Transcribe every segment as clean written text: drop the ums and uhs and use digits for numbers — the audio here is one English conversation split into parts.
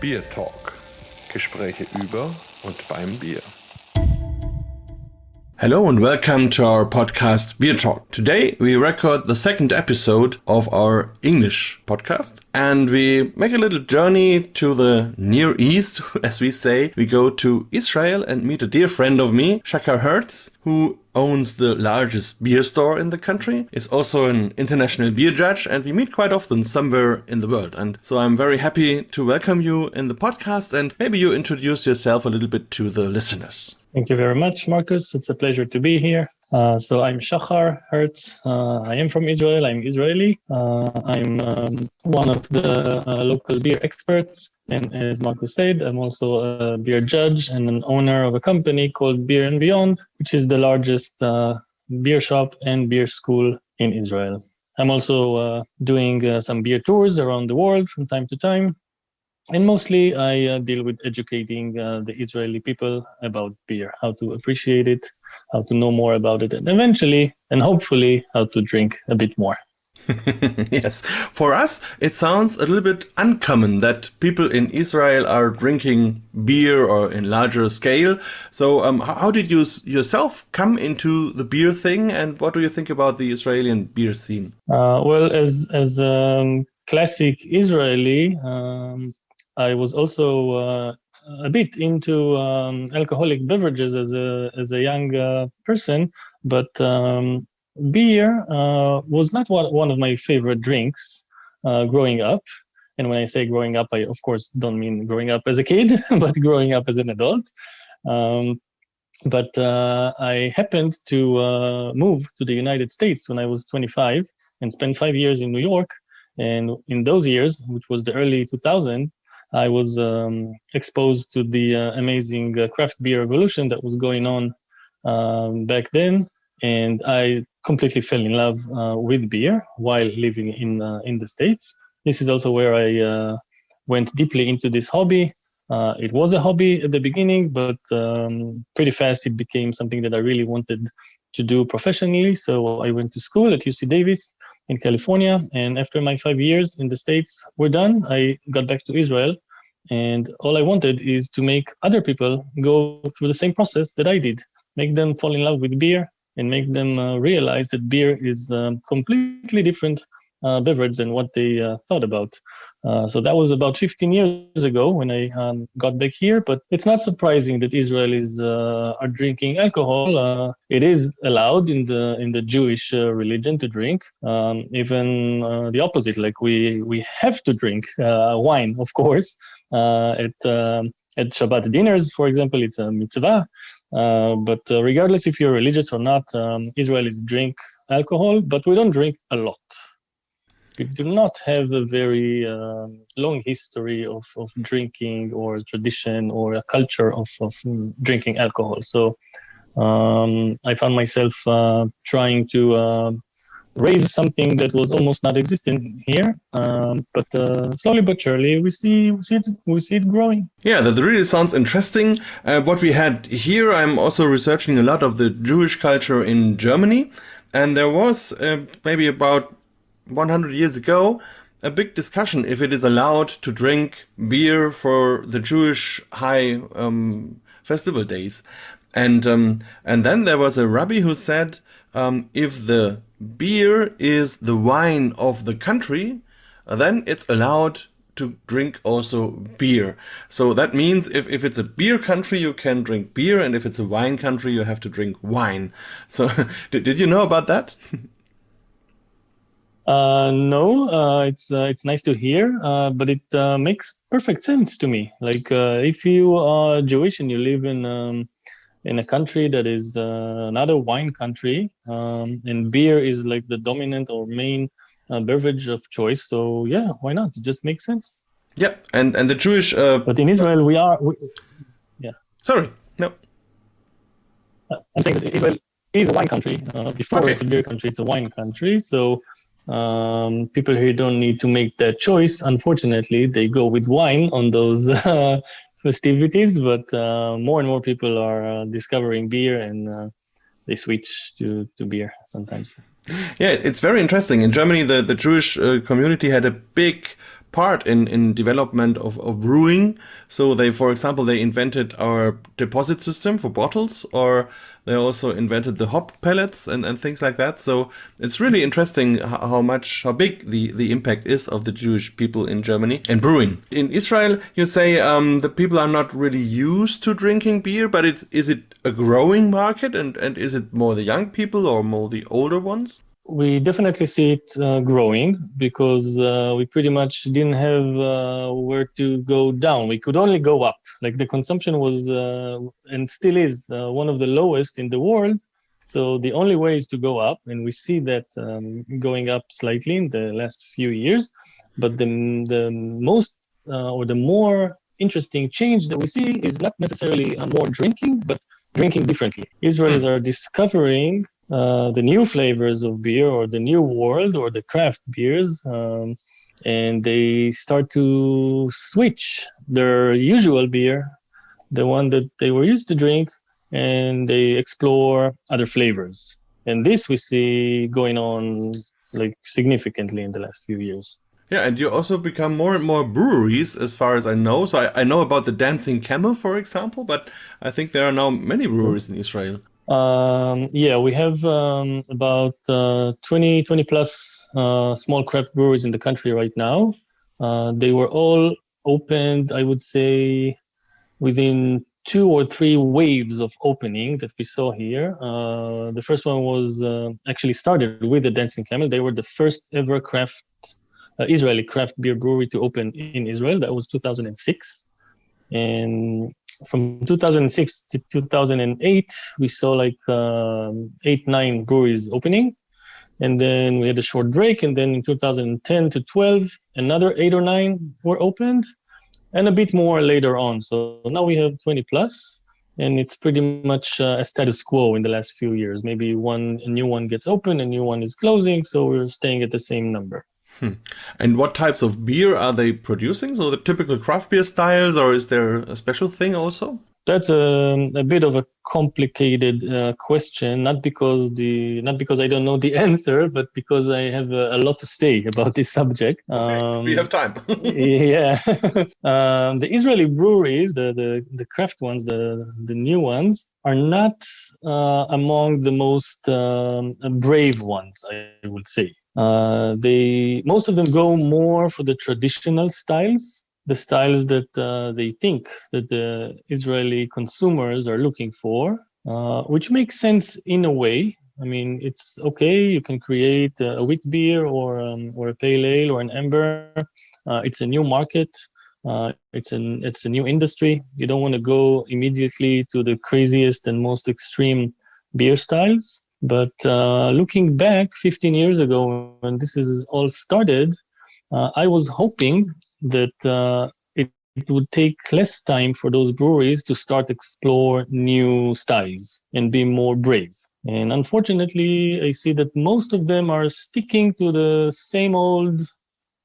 BierTalk. Gespräche über und beim Bier. Hello and welcome to our podcast BierTalk. Today we record the second episode of our English podcast and we make a little journey to the Near East, as we say. We go to Israel and meet a dear friend of me, Shachar Hertz, who owns the largest beer store in the country, is also an international beer judge, and we meet quite often somewhere in the world. And so I'm very happy to welcome you in the podcast, and maybe you introduce yourself a little bit to the listeners. Thank you very much, Marcus. It's a pleasure to be here. So I'm Shachar Hertz. I am from Israel. I'm Israeli. I'm one of the local beer experts. And as Marcus said, I'm also a beer judge and an owner of a company called Beer and Beyond, which is the largest beer shop and beer school in Israel. I'm also doing some beer tours around the world from time to time. And mostly I deal with educating the Israeli people about beer, how to appreciate it, how to know more about it, and eventually, and hopefully, how to drink a bit more. Yes, for us, it sounds a little bit uncommon that people in Israel are drinking beer or in larger scale. So how did you yourself come into the beer thing, and what do you think about the Israeli beer scene? Well, as classic Israeli, I was also a bit into alcoholic beverages as a young person, but beer was not one of my favorite drinks growing up. And when I say growing up, I of course don't mean growing up as a kid, but growing up as an adult. But I happened to move to the United States when I was 25 and spent 5 years in New York. And in those years, which was the early 2000s, I was exposed to the amazing craft beer revolution that was going on back then, and I completely fell in love with beer while living in the States. This is also where I went deeply into this hobby. It was a hobby at the beginning, but pretty fast it became something that I really wanted to do professionally. So I went to school at UC Davis in California, and after my 5 years in the States were done, I got back to Israel. And all I wanted is to make other people go through the same process that I did, make them fall in love with beer and make them realize that beer is a completely different beverage than what they thought about. So that was about 15 years ago when I got back here, but it's not surprising that Israelis are drinking alcohol. It is allowed in the Jewish religion to drink, even the opposite, like we have to drink wine, of course. At Shabbat dinners, for example, it's a mitzvah. But regardless if you're religious or not, Israelis drink alcohol, but we don't drink a lot. We do not have a very long history of drinking or tradition or a culture of drinking alcohol. So I found myself trying to raise something that was almost not existent here, but slowly but surely we see it growing. Yeah, that really sounds interesting. What we had here, I'm also researching a lot of the Jewish culture in Germany, and there was maybe about 100 years ago a big discussion if it is allowed to drink beer for the Jewish high festival days, and then there was a rabbi who said if the beer is the wine of the country, then it's allowed to drink also beer. So that means if it's a beer country, you can drink beer, and if it's a wine country, you have to drink wine. So did you know about that? No, it's nice to hear, but it makes perfect sense to me. Like if you are Jewish and you live in a country that is not a wine country, and beer is like the dominant or main beverage of choice. So yeah, why not? It just makes sense. Yeah, and the Jewish. But in Israel, yeah. Sorry, no. I'm saying that Israel is a wine country. Before it's a beer country, it's a wine country. So people here don't need to make that choice. Unfortunately, they go with wine on those festivities, but more and more people are discovering beer, and they switch to beer sometimes. Yeah, it's very interesting. In Germany, the Jewish community had a big part in development of brewing. So they, for example, they invented our deposit system for bottles, or they also invented the hop pellets and things like that. So it's really interesting how big the impact is of the Jewish people in Germany and brewing. In Israel, you say the people are not really used to drinking beer, but is it a growing market, and is it more the young people or more the older ones? We definitely see it growing because we pretty much didn't have where to go down. We could only go up. Like the consumption was and still is one of the lowest in the world. So the only way is to go up, and we see that going up slightly in the last few years. But the most or the more interesting change that we see is not necessarily more drinking, but drinking differently. Israelis are discovering the new flavors of beer, or the new world, or the craft beers, and they start to switch their usual beer, the one that they were used to drink, and they explore other flavors. And this we see going on like significantly in the last few years. Yeah, and you also become more and more breweries, as far as I know. So I know about the Dancing Camel, for example, but I think there are now many breweries in Israel. Yeah, we have about 20 plus small craft breweries in the country right now. They were all opened, I would say, within 2 or 3 waves of opening that we saw here. The first one was actually started with the Dancing Camel. They were the first ever Israeli craft beer brewery to open in Israel. That was 2006. And from 2006 to 2008, we saw like 8-9 breweries opening. And then we had a short break. And then in 2010 to 12, another 8 or 9 were opened, and a bit more later on. So now we have 20 plus, and it's pretty much a status quo in the last few years. Maybe a new one gets open, a new one is closing. So we're staying at the same number. And what types of beer are they producing? So the typical craft beer styles, or is there a special thing also? That's a bit of a complicated question, not because I don't know the answer, but because I have a lot to say about this subject. Okay, we have time. Yeah. The Israeli breweries, the craft ones, the new ones, are not among the most brave ones, I would say. Most of them go more for the traditional styles, the styles that they think that the Israeli consumers are looking for, which makes sense in a way. I mean, it's okay. You can create a wheat beer or a pale ale or an amber. It's a new market. It's a new industry. You don't want to go immediately to the craziest and most extreme beer styles. But looking back 15 years ago, when this is all started, I was hoping that it would take less time for those breweries to start explore new styles and be more brave. And unfortunately, I see that most of them are sticking to the same old,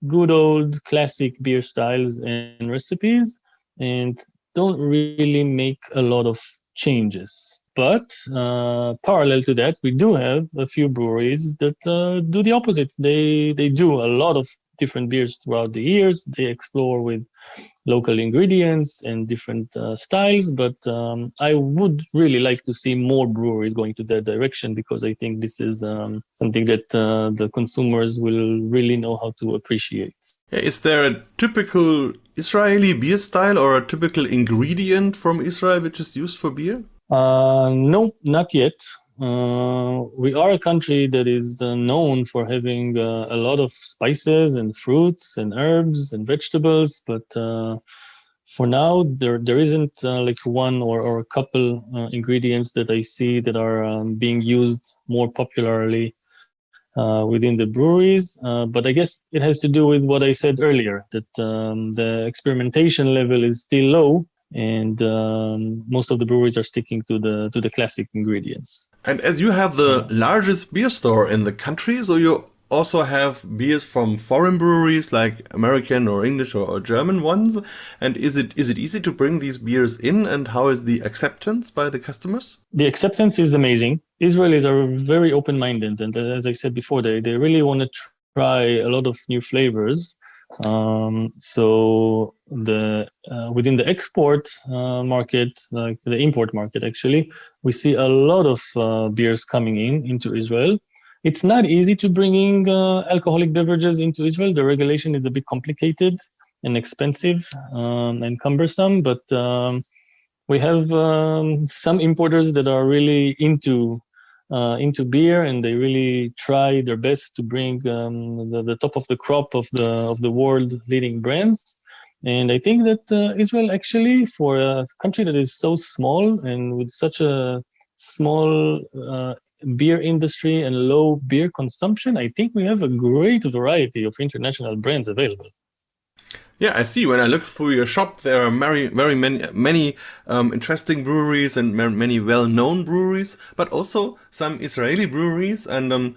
good old classic beer styles and recipes, and don't really make a lot of changes. But parallel to that, we do have a few breweries that do the opposite. They do a lot of different beers throughout the years. They explore with local ingredients and different styles. But I would really like to see more breweries going to that direction, because I think this is something that the consumers will really know how to appreciate. Is there a typical Israeli beer style or a typical ingredient from Israel which is used for beer? No, not yet. We are a country that is known for having a lot of spices and fruits and herbs and vegetables, but for now there isn't like one or a couple ingredients that I see that are being used more popularly within the breweries. But I guess it has to do with what I said earlier, that the experimentation level is still low, and most of the breweries are sticking to the classic ingredients. And as you have the largest beer store in the country, so you also have beers from foreign breweries like American or English or German ones. And is it easy to bring these beers in, and how is the acceptance by the customers? The acceptance is amazing. Israelis are very open-minded, and as I said before, they really want to try a lot of new flavors. So within the export market, like the import market, actually, we see a lot of beers coming into Israel. It's not easy to bring in alcoholic beverages into Israel. The regulation is a bit complicated and expensive and cumbersome, but we have some importers that are really into beer, and they really try their best to bring the top of the crop of the world leading brands. And I think that Israel, actually, for a country that is so small and with such a small beer industry and low beer consumption, I think we have a great variety of international brands available. Yeah, I see. When I look through your shop, there are very many interesting breweries and many well-known breweries, but also some Israeli breweries. And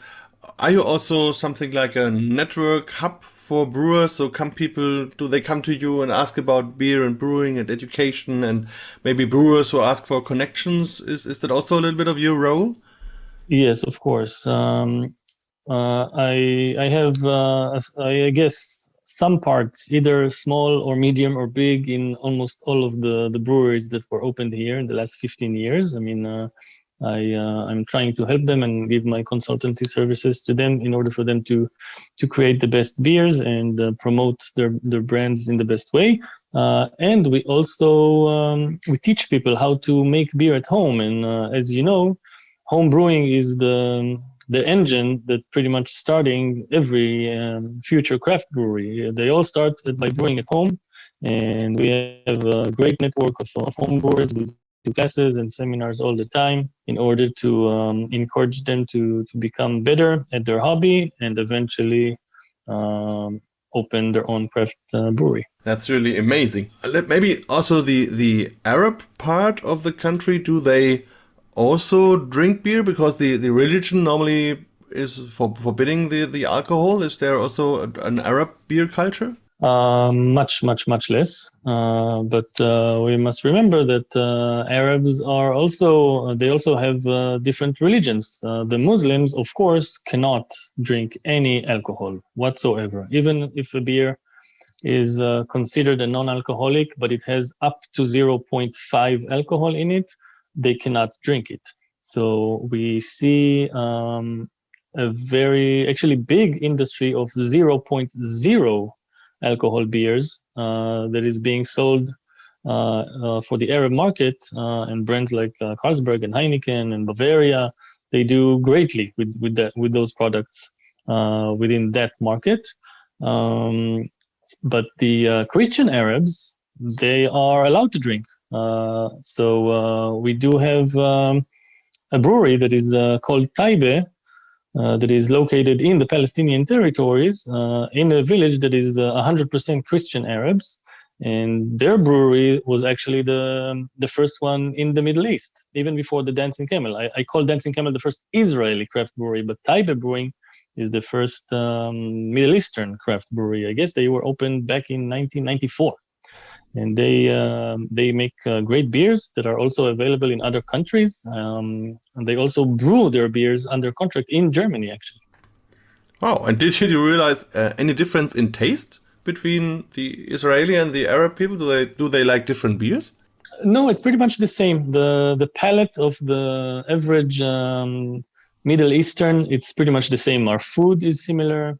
are you also something like a network hub for brewers? So do they come to you and ask about beer and brewing and education, and maybe brewers who ask for connections? Is that also a little bit of your role? Yes, of course. I have, I guess, some parts, either small or medium or big, in almost all of the breweries that were opened here in the last 15 years. I mean, I'm trying to help them and give my consultancy services to them in order for them to create the best beers and promote their brands in the best way. And we also we teach people how to make beer at home. And as you know, home brewing is the engine that pretty much starting every future craft brewery. They all start by brewing at home, and we have a great network of home brewers. We do classes and seminars all the time in order to encourage them to become better at their hobby and eventually open their own craft brewery. That's really amazing. Maybe also the Arab part of the country, do they also drink beer? Because the religion normally is forbidding the alcohol. Is there also an Arab beer culture? Much less. But we must remember that Arabs are they also have different religions. The Muslims, of course, cannot drink any alcohol whatsoever, even if a beer is considered a non-alcoholic, but it has up to 0.5 alcohol in it. They cannot drink it. So we see a very actually big industry of 0.0 alcohol beers that is being sold for the Arab market, and brands like Carlsberg and Heineken and Bavaria, they do greatly with those products within that market. But the Christian Arabs, they are allowed to drink. So we do have a brewery that is called Taibe, that is located in the Palestinian territories, in a village that is 100% Christian Arabs. And their brewery was actually the first one in the Middle East, even before the Dancing Camel. I call Dancing Camel the first Israeli craft brewery, but Taibe Brewing is the first Middle Eastern craft brewery. I guess they were opened back in 1994. And they make great beers that are also available in other countries. And they also brew their beers under contract in Germany, actually. Wow. And did you realize any difference in taste between the Israeli and the Arab people? Do they like different beers? No, it's pretty much the same. The palate of the average Middle Eastern, it's pretty much the same. Our food is similar.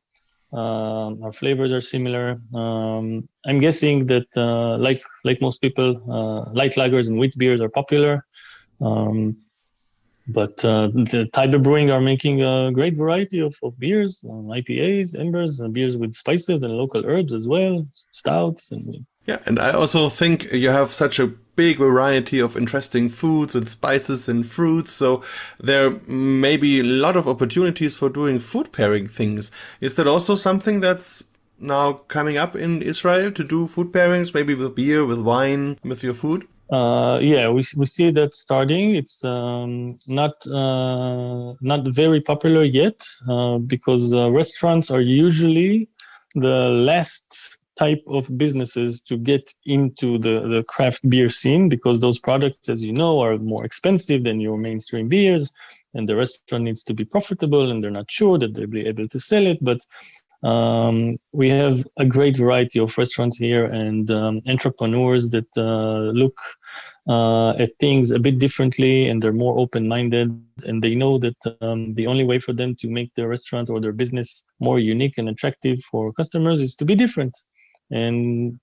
Our flavors are similar. I'm guessing that, like most people, light lagers and wheat beers are popular. But the Taibe Brewing are making a great variety of beers, IPAs, embers, beers with spices and local herbs as well, stouts. And I also think you have such a big variety of interesting foods and spices and fruits, so there may be a lot of opportunities for doing food pairing things. Is that also something that's now coming up in Israel, to do food pairings, maybe with beer, with wine, with your food? We see that starting. It's not very popular yet, because restaurants are usually the last type of businesses to get into the craft beer scene, because those products, as you know, are more expensive than your mainstream beers, and the restaurant needs to be profitable, and they're not sure that they'll be able to sell it. But We have a great variety of restaurants here and entrepreneurs that look at things a bit differently, and they're more open-minded, and they know that the only way for them to make their restaurant or their business more unique and attractive for customers is to be different. And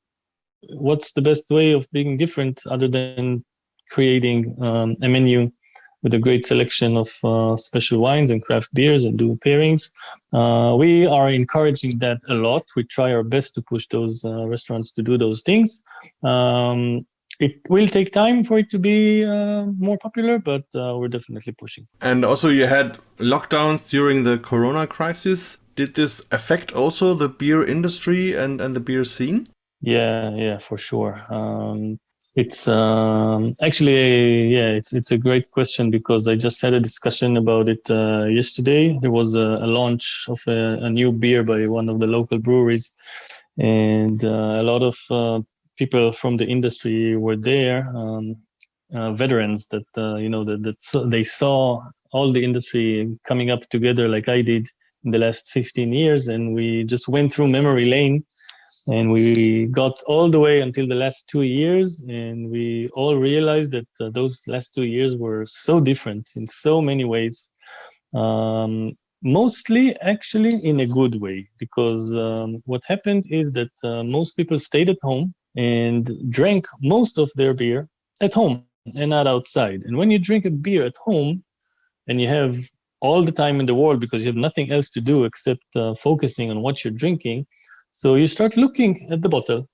what's the best way of being different other than creating a menu with a great selection of special wines and craft beers and do pairings? We are encouraging that a lot. We try our best to push those restaurants to do those things. It will take time for it to be more popular, but we're definitely pushing. And also you had lockdowns during the Corona crisis. Did this affect also the beer industry and the beer scene? Yeah, for sure. It's actually, it's a great question because I just had a discussion about it yesterday. There was a launch of a new beer by one of the local breweries, and a lot of people from the industry were there, veterans that they saw all the industry coming up together like I did in the last 15 years, and we just went through memory lane. And we got all the way until the last 2 years, and we all realized that those last 2 years were so different in so many ways. Mostly, actually, in a good way, because what happened is that most people stayed at home and drank most of their beer at home and not outside. And when you drink a beer at home and you have all the time in the world because you have nothing else to do except focusing on what you're drinking, so you start looking at the bottle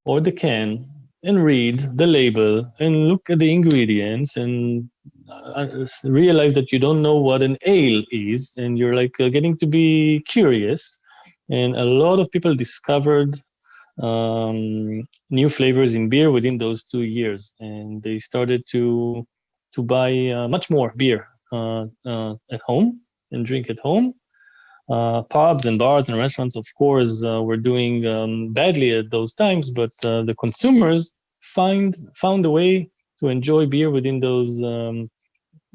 or the can and read the label and look at the ingredients and realize that you don't know what an ale is, and you're like getting to be curious. And a lot of people discovered new flavors in beer within those 2 years, and they started to buy much more beer at home and drink at home. Pubs and bars and restaurants, of course, were doing badly at those times, but the consumers found a way to enjoy beer within those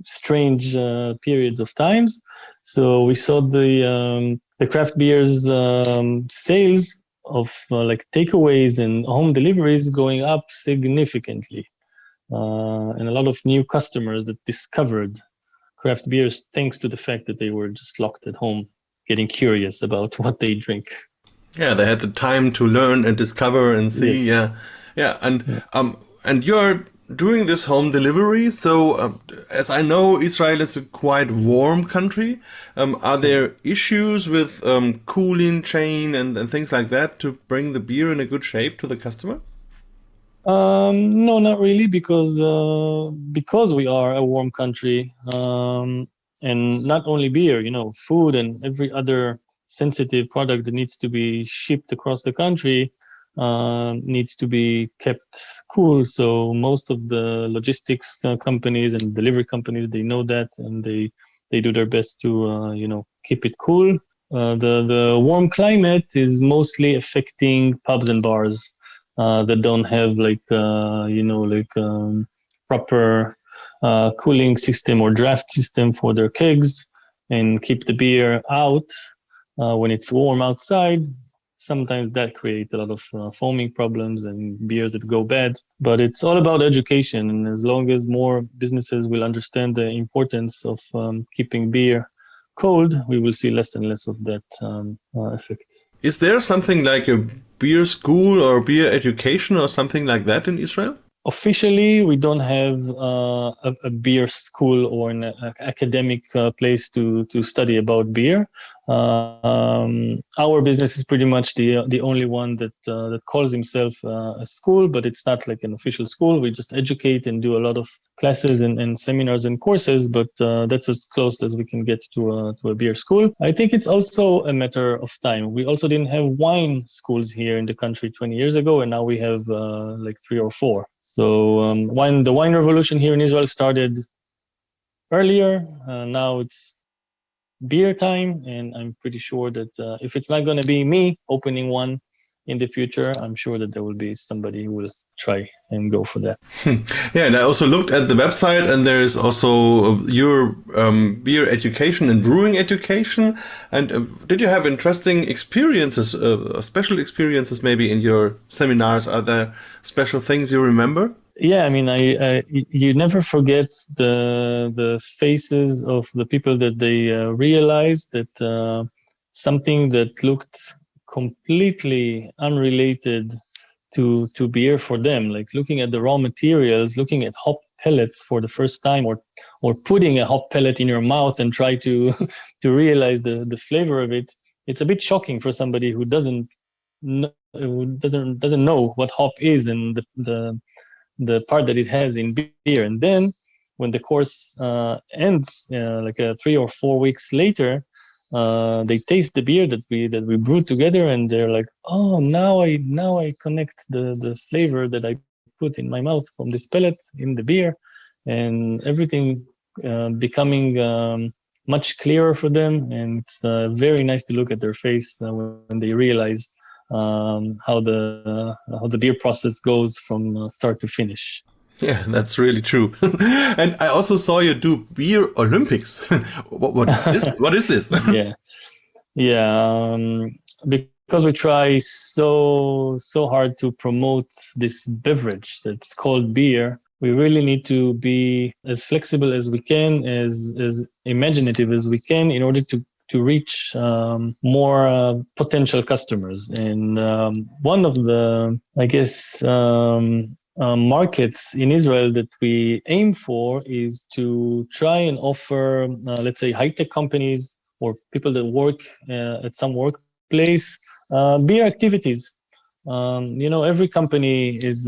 strange periods of times. So we saw the craft beers sales of like takeaways and home deliveries going up significantly, and a lot of new customers that discovered craft beers thanks to the fact that they were just locked at home, getting curious about what they drink. Yeah, they had the time to learn and discover and see. Yes. And you're doing this home delivery. So, as I know, Israel is a quite warm country. Are there issues with cooling chain and things like that to bring the beer in a good shape to the customer? No, not really, because we are a warm country, and not only beer, food and every other sensitive product that needs to be shipped across the country needs to be kept cool. So most of the logistics companies and delivery companies, they know that, and they do their best to keep it cool. The warm climate is mostly affecting pubs and bars that don't have proper cooling system or draft system for their kegs and keep the beer out when it's warm outside. Sometimes that creates a lot of foaming problems and beers that go bad. But it's all about education, and as long as more businesses will understand the importance of keeping beer cold, we will see less and less of that effect. Is there something like a beer school or beer education or something like that in Israel? Officially, we don't have a beer school or an academic place to study about beer. Our business is pretty much the only one that calls himself a school, but it's not like an official school. We just educate and do a lot of classes and seminars and courses, but that's as close as we can get to a beer school. I think it's also a matter of time. We also didn't have wine schools here in the country 20 years ago, and now we have like 3 or 4. So when the wine revolution here in Israel started earlier, now it's beer time, and I'm pretty sure that if it's not going to be me opening one, in the future, I'm sure that there will be somebody who will try and go for that. Yeah, and I also looked at the website, and there is also your beer education and brewing education. And did you have interesting experiences, special experiences maybe in your seminars? Are there special things you remember? Yeah, I mean, you never forget the faces of the people that they realized that something that looked completely unrelated to beer for them, like looking at the raw materials, looking at hop pellets for the first time, or putting a hop pellet in your mouth and try to to realize the flavor of it. It's a bit shocking for somebody who doesn't know what hop is and the part that it has in beer. And then when the course ends, like 3 or 4 weeks later, they taste the beer that we brewed together, and they're like, oh, now I connect the flavor that I put in my mouth from this pellet in the beer, and everything becoming much clearer for them. And it's very nice to look at their face when they realize how the beer process goes from start to finish. Yeah, that's really true. And I also saw you do beer Olympics. What is this? What is this? Yeah. Because we try so hard to promote this beverage that's called beer, we really need to be as flexible as we can, as imaginative as we can, in order to reach more potential customers. And one of the, I guess, markets in Israel that we aim for is to try and offer, let's say, high-tech companies or people that work at some workplace, beer activities. Every company is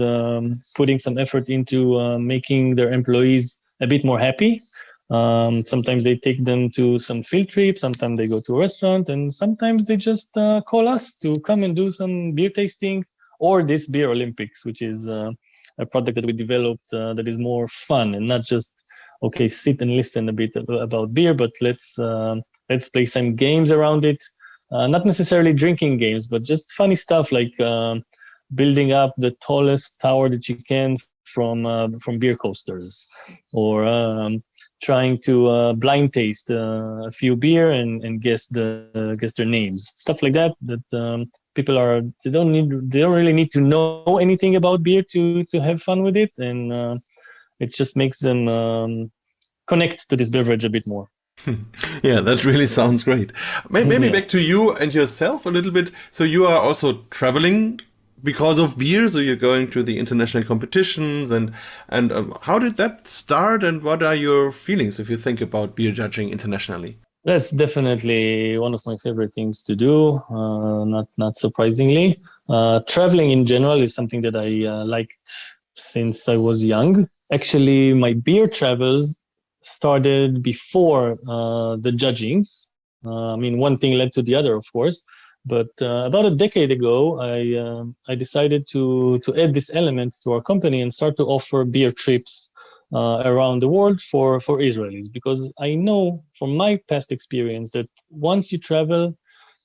putting some effort into making their employees a bit more happy. Sometimes they take them to some field trip, sometimes they go to a restaurant, and sometimes they just call us to come and do some beer tasting, or this Beer Olympics, which is a product that we developed that is more fun and not just, okay, sit and listen a bit about beer, but let's play some games around it. Not necessarily drinking games, but just funny stuff like building up the tallest tower that you can from beer coasters, or trying to blind taste a few beer and guess their names, stuff like that. People they don't really need to know anything about beer to have fun with it, and it just makes them connect to this beverage a bit more. Yeah, that really sounds great. Maybe back to you and yourself a little bit. So you are also traveling because of beer, so you're going to the international competitions, and how did that start, and what are your feelings if you think about beer judging internationally? That's definitely one of my favorite things to do, not surprisingly. Traveling in general is something that I liked since I was young. Actually, my beer travels started before the judgings. One thing led to the other, of course. But about a decade ago, I decided to add this element to our company and start to offer beer trips around the world for Israelis, because I know from my past experience that once you travel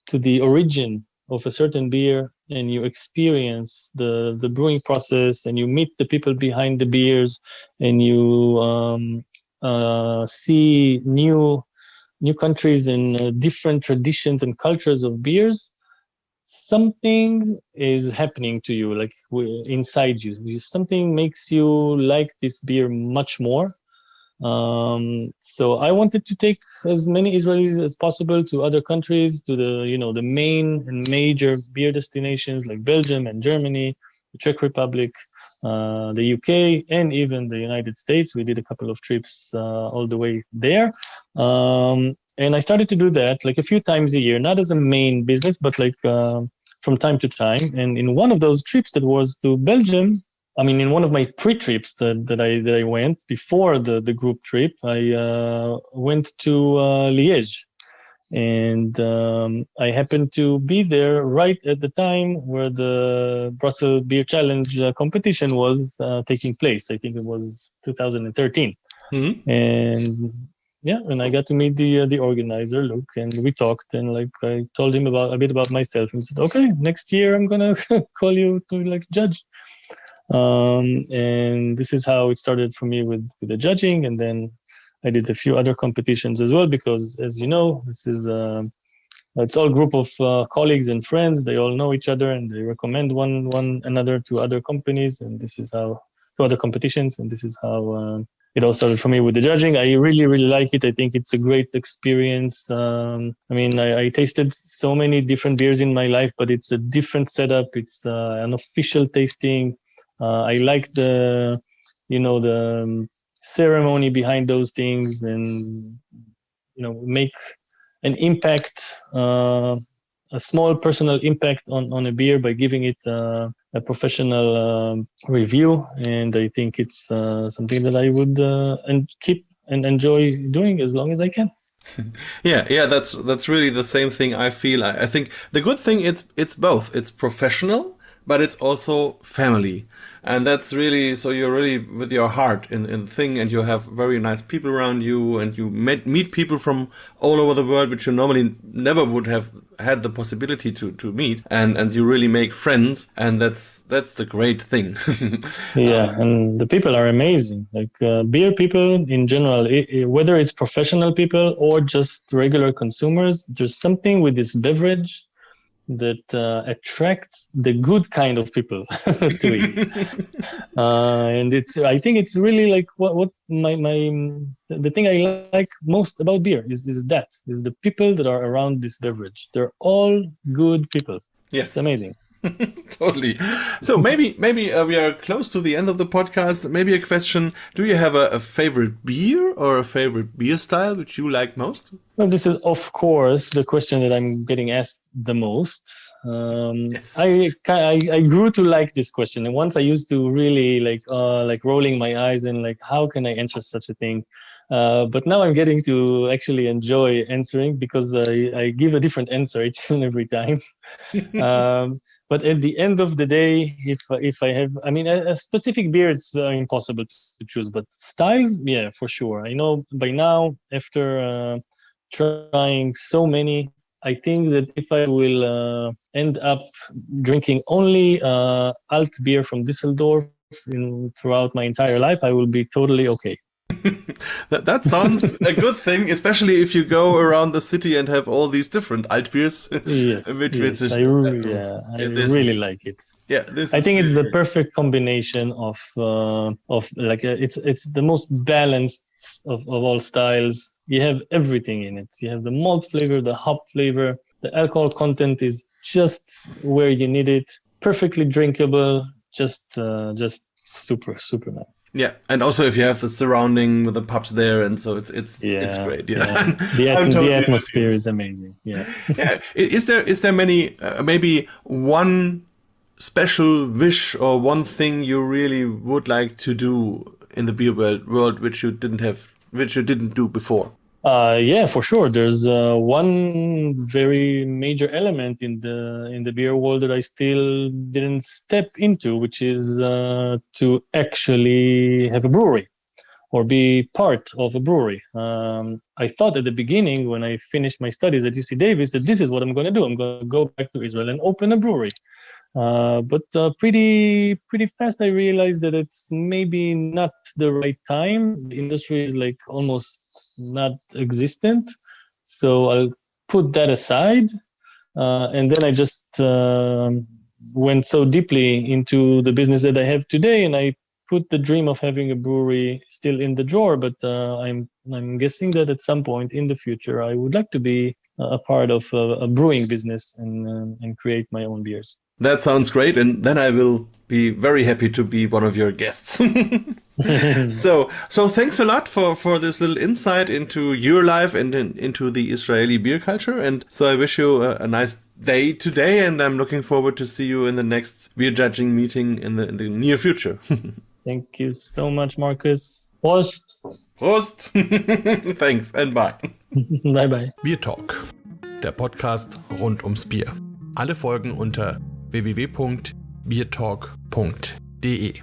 to the origin of a certain beer and you experience the brewing process and you meet the people behind the beers and you see new countries and different traditions and cultures of beers, something is happening to you, like inside you. Something makes you like this beer much more. So I wanted to take as many Israelis as possible to other countries, to the main and major beer destinations like Belgium and Germany, the Czech Republic, the UK, and even the United States. We did a couple of trips all the way there. And I started to do that like a few times a year, not as a main business, but like from time to time. And in one of those trips that was to Belgium, in one of my pre-trips that I went before the group trip, I went to Liège. And I happened to be there right at the time where the Brussels Beer Challenge competition was taking place. I think it was 2013. Mm-hmm. And and I got to meet the organizer, Luke, and we talked, and like I told him a bit about myself, and he said, okay, next year I'm gonna call you to like judge. And this is how it started for me with the judging, and then I did a few other competitions as well, because as you know, this is it's all group of colleagues and friends. They all know each other, and they recommend one another to other companies, and this is how to other competitions, and this is how it all started for me with the judging. I really, really like it. I think it's a great experience. I mean, I tasted so many different beers in my life, but it's a different setup. It's an official tasting. I like the ceremony behind those things, and make an impact, a small personal impact on a beer by giving it a professional review. And I think it's something that I would keep and enjoy doing as long as I can. Yeah, that's really the same thing I feel. I think the good thing it's both. It's professional, but it's also family. And that's really, so you're really with your heart in the thing, and you have very nice people around you, and you meet people from all over the world, which you normally never would have had the possibility to meet, and you really make friends, and that's the great thing. Yeah, and the people are amazing. Like beer people in general, whether it's professional people or just regular consumers, there's something with this beverage that attracts the good kind of people to it. And I think it's really like what the thing I like most about beer is the people that are around this beverage. They're all good people. Yes. It's amazing. Totally. So maybe we are close to the end of the podcast. Maybe a question: do you have a favorite beer or a favorite beer style which you like most? Well, this is of course the question that I'm getting asked the most. Yes. I grew to like this question, and once I used to really like rolling my eyes and like, how can I answer such a thing? But now I'm getting to actually enjoy answering, because I give a different answer each and every time. But at the end of the day, if I have, I mean, a specific beer, it's impossible to choose. But styles, yeah, for sure. I know by now, after trying so many, I think that if I will end up drinking only alt beer from Düsseldorf throughout my entire life, I will be totally okay. That sounds a good thing, especially if you go around the city and have all these different alt beers. Yes, I really like it. Yeah, I think it's the perfect combination of like it's the most balanced of all styles. You have everything in it. You have the malt flavor, the hop flavor, the alcohol content is just where you need it. Perfectly drinkable. Just super nice. Yeah, and also if you have the surrounding with the pubs there, and so it's great. Yeah, the atmosphere is amazing. Yeah. Yeah. Is there many maybe one special wish or one thing you really would like to do in the beer world which you didn't do before? Yeah, for sure. There's one very major element in the beer world that I still didn't step into, which is to actually have a brewery or be part of a brewery. I thought at the beginning, when I finished my studies at UC Davis, that this is what I'm going to do. I'm going to go back to Israel and open a brewery. But pretty fast I realized that it's maybe not the right time. The industry is like almost not existent, so I'll put that aside, and then I just went so deeply into the business that I have today, and I put the dream of having a brewery still in the drawer. But I'm guessing that at some point in the future I would like to be a part of a brewing business and create my own beers. That sounds great, and then I will be very happy to be one of your guests. So thanks a lot for this little insight into your life and into the Israeli beer culture. And so I wish you a nice day today, and I'm looking forward to see you in the next beer judging meeting in the near future. Thank you so much, Marcus. Prost. Prost. Thanks and bye. Bye bye. BierTalk, der Podcast rund ums Bier. Alle Folgen unter www.biertalk.de